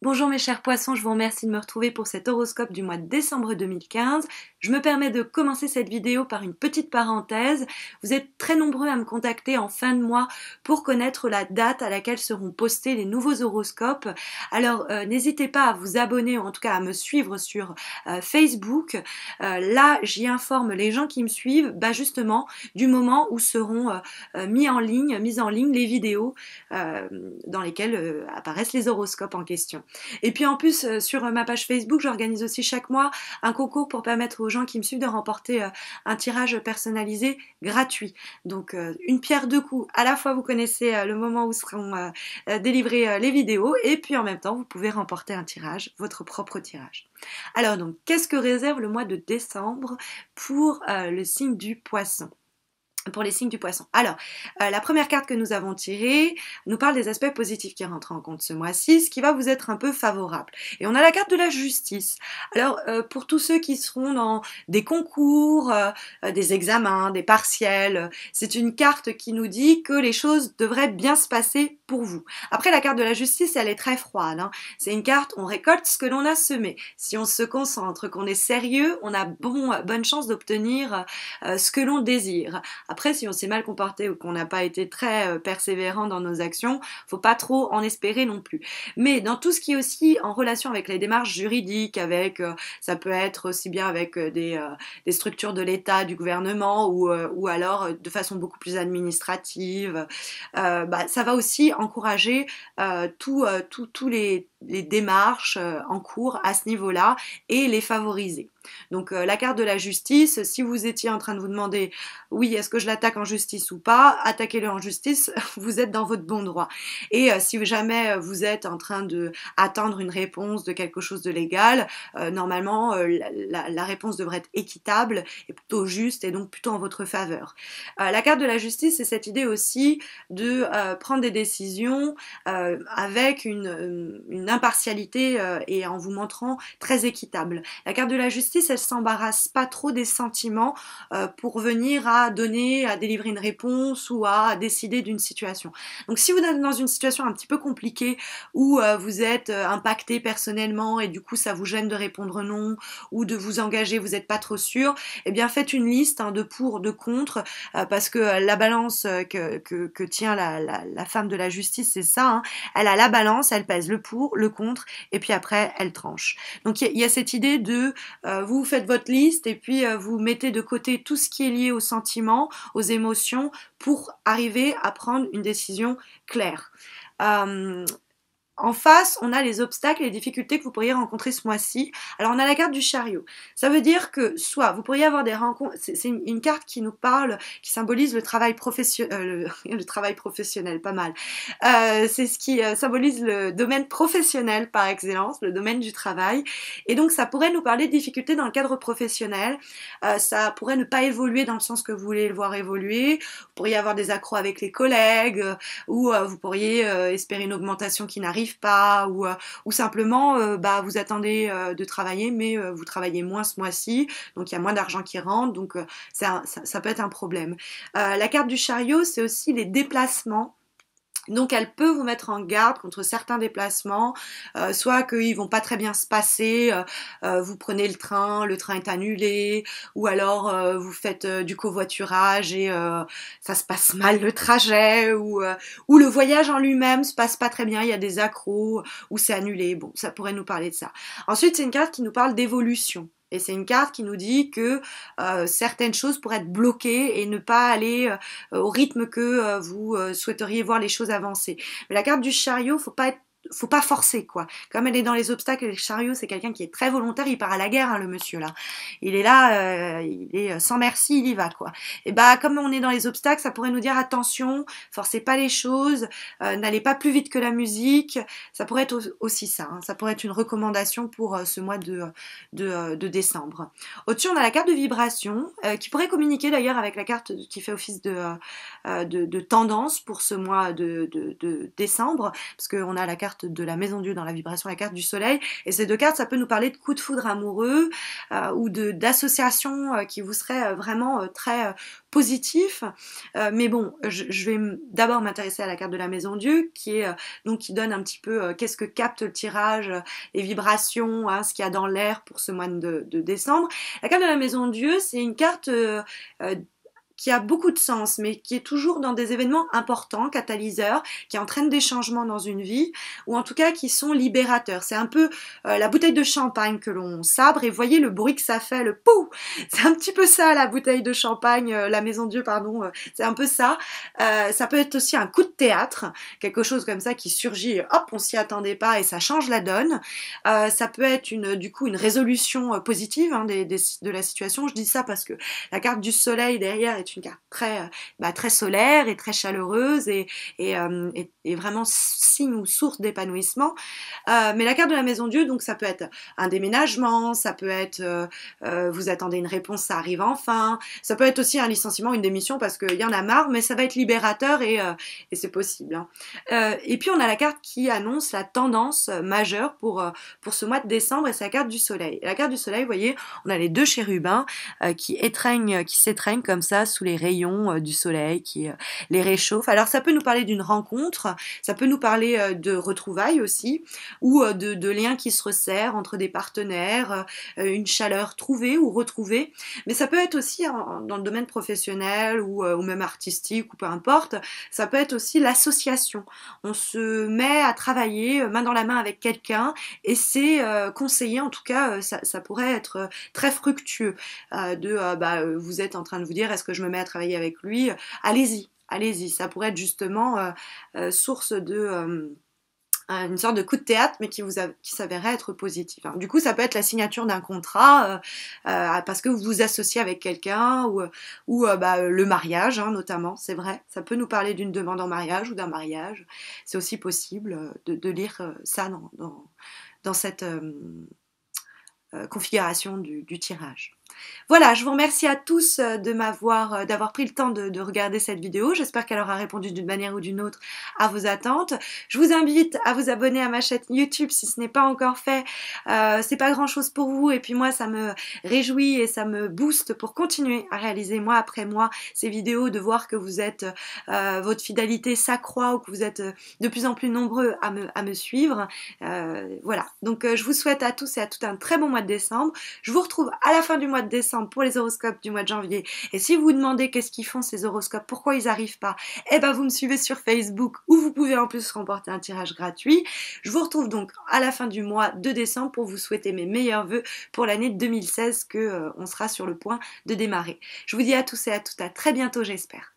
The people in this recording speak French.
Bonjour mes chers poissons, je vous remercie de me retrouver pour cet horoscope du mois de décembre 2015. Je me permets de commencer cette vidéo par une petite parenthèse. Vous êtes très nombreux à me contacter en fin de mois pour connaître la date à laquelle seront postés les nouveaux horoscopes. Alors n'hésitez pas à vous abonner, ou en tout cas à me suivre sur Facebook. Là, j'y informe les gens qui me suivent, justement, du moment où seront mises en ligne les vidéos dans lesquelles apparaissent les horoscopes en question. Et puis en plus, sur ma page Facebook, j'organise aussi chaque mois un concours pour permettre aux gens qui me suivent de remporter un tirage personnalisé gratuit. Donc une pierre deux coups. À la fois, vous connaissez le moment où seront délivrées les vidéos et puis en même temps, vous pouvez remporter un tirage, votre propre tirage. Alors donc, qu'est-ce que réserve le mois de décembre pour le signe du poisson ? Pour les signes du poisson. Alors, la première carte que nous avons tirée nous parle des aspects positifs qui rentrent en compte ce mois-ci, ce qui va vous être un peu favorable. Et on a la carte de la justice. Alors, pour tous ceux qui seront dans des concours, des examens, des partiels, c'est une carte qui nous dit que les choses devraient bien se passer pour vous. Après, la carte de la justice, elle est très froide, hein. C'est une carte, on récolte ce que l'on a semé. Si on se concentre, qu'on est sérieux, on a bonne chance d'obtenir ce que l'on désire. Après, si on s'est mal comporté ou qu'on n'a pas été très persévérant dans nos actions, faut pas trop en espérer non plus. Mais dans tout ce qui est aussi en relation avec les démarches juridiques, avec ça peut être aussi bien avec des structures de l'État, du gouvernement, ou alors de façon beaucoup plus administrative, ça va aussi encourager tous les démarches en cours à ce niveau-là et les favoriser. Donc la carte de la justice, si vous étiez en train de vous demander oui, est-ce que je l'attaque en justice ou pas, attaquez-le en justice, vous êtes dans votre bon droit. Et si jamais vous êtes en train de attendre une réponse de quelque chose de légal, normalement la réponse devrait être équitable et plutôt juste et donc plutôt en votre faveur. La carte de la justice, c'est cette idée aussi de prendre des décisions avec une impartialité et en vous montrant très équitable. La carte de la justice, elle s'embarrasse pas trop des sentiments pour venir à délivrer une réponse ou à décider d'une situation. Donc si vous êtes dans une situation un petit peu compliquée où vous êtes impacté personnellement et du coup ça vous gêne de répondre non ou de vous engager, vous n'êtes pas trop sûr, eh bien faites une liste de pour, de contre, parce que la balance que tient la femme de la justice, c'est ça, hein. Elle a la balance, elle pèse le pour, le contre, et puis après elle tranche. Donc il y a cette idée de vous faites votre liste et puis vous mettez de côté tout ce qui est lié aux sentiments, aux émotions, pour arriver à prendre une décision claire. En face, on a les obstacles et les difficultés que vous pourriez rencontrer ce mois-ci. Alors, on a la carte du chariot. Ça veut dire que soit vous pourriez avoir des rencontres, c'est une carte qui nous parle, qui symbolise le travail professionnel, le travail professionnel, pas mal. C'est ce qui symbolise le domaine professionnel par excellence, le domaine du travail. Et donc, ça pourrait nous parler de difficultés dans le cadre professionnel. Ça pourrait ne pas évoluer dans le sens que vous voulez le voir évoluer. Vous pourriez avoir des accros avec les collègues, ou vous pourriez espérer une augmentation qui n'arrive pas, ou simplement vous attendez de travailler mais vous travaillez moins ce mois-ci, donc il y a moins d'argent qui rentre, donc ça peut être un problème. La carte du chariot, c'est aussi les déplacements. Donc elle peut vous mettre en garde contre certains déplacements, soit qu'ils vont pas très bien se passer, vous prenez le train est annulé, ou alors vous faites du covoiturage et ça se passe mal le trajet, ou le voyage en lui-même se passe pas très bien, il y a des accros, ou c'est annulé. Bon, ça pourrait nous parler de ça. Ensuite, c'est une carte qui nous parle d'évolution. Et c'est une carte qui nous dit que certaines choses pourraient être bloquées et ne pas aller au rythme que vous souhaiteriez voir les choses avancer. Mais la carte du chariot, faut pas forcer, quoi. Comme elle est dans les obstacles, et le chariot, c'est quelqu'un qui est très volontaire, il part à la guerre, hein, le monsieur, là. Il est là, il est sans merci, il y va, quoi. Et comme on est dans les obstacles, ça pourrait nous dire attention, forcez pas les choses, n'allez pas plus vite que la musique. Ça pourrait être aussi ça, hein. Ça pourrait être une recommandation pour ce mois de décembre. Au-dessus, on a la carte de vibration, qui pourrait communiquer d'ailleurs avec la carte qui fait office de tendance pour ce mois de décembre, parce qu'on a la carte carte de la Maison Dieu dans la vibration, la carte du soleil. Et ces deux cartes, ça peut nous parler de coups de foudre amoureux ou d'associations qui vous seraient vraiment très positifs. Mais bon, je vais d'abord m'intéresser à la carte de la Maison Dieu qui est donc qui donne un petit peu qu'est-ce que capte le tirage, les vibrations, hein, ce qu'il y a dans l'air pour ce mois de décembre. La carte de la Maison Dieu, c'est une carte qui a beaucoup de sens, mais qui est toujours dans des événements importants, catalyseurs, qui entraînent des changements dans une vie, ou en tout cas qui sont libérateurs. C'est un peu la bouteille de champagne que l'on sabre, et voyez le bruit que ça fait, le pou. C'est un petit peu ça, la bouteille de champagne, la Maison Dieu, pardon, c'est un peu ça. Ça peut être aussi un coup de théâtre, quelque chose comme ça qui surgit, et hop, on s'y attendait pas, et ça change la donne. Ça peut être du coup une résolution positive hein, de la situation. Je dis ça parce que la carte du soleil derrière est une carte très solaire et très chaleureuse et vraiment signe ou source d'épanouissement. Mais la carte de la Maison Dieu, donc ça peut être un déménagement, ça peut être vous attendez une réponse, ça arrive enfin, ça peut être aussi un licenciement, une démission parce qu'il y en a marre, mais ça va être libérateur et c'est possible. Hein. Et puis on a la carte qui annonce la tendance majeure pour ce mois de décembre et c'est la carte du soleil. Et la carte du soleil, vous voyez, on a les deux chérubins qui s'étreignent comme ça sous les rayons du soleil qui les réchauffe. Alors ça peut nous parler d'une rencontre, ça peut nous parler de retrouvailles aussi, ou de liens qui se resserrent entre des partenaires, une chaleur trouvée ou retrouvée, mais ça peut être aussi dans le domaine professionnel ou même artistique ou peu importe, ça peut être aussi l'association. On se met à travailler main dans la main avec quelqu'un et c'est conseillé, en tout cas ça pourrait être très fructueux vous êtes en train de vous dire est-ce que je me mets à travailler avec lui, allez-y, ça pourrait être justement source de une sorte de coup de théâtre, mais qui s'avérait être positif. Du coup, ça peut être la signature d'un contrat parce que vous vous associez avec quelqu'un ou le mariage, hein, notamment, c'est vrai. Ça peut nous parler d'une demande en mariage ou d'un mariage. C'est aussi possible de lire ça dans cette configuration du tirage. Voilà, je vous remercie à tous d'avoir pris le temps de regarder cette vidéo. J'espère qu'elle aura répondu d'une manière ou d'une autre à vos attentes. Je vous invite à vous abonner à ma chaîne YouTube si ce n'est pas encore fait. C'est pas grand chose pour vous et puis moi ça me réjouit et ça me booste pour continuer à réaliser mois après mois ces vidéos, de voir que vous êtes votre fidélité s'accroît ou que vous êtes de plus en plus nombreux à me suivre. Voilà, donc je vous souhaite à tous et à toutes un très bon mois de décembre. Je vous retrouve à la fin du mois de décembre pour les horoscopes du mois de janvier. Et si vous vous demandez qu'est-ce qu'ils font ces horoscopes, pourquoi ils n'arrivent pas, eh ben vous me suivez sur Facebook où vous pouvez en plus remporter un tirage gratuit. Je vous retrouve donc à la fin du mois de décembre pour vous souhaiter mes meilleurs vœux pour l'année 2016 que on sera sur le point de démarrer. Je vous dis à tous et à toutes à très bientôt j'espère.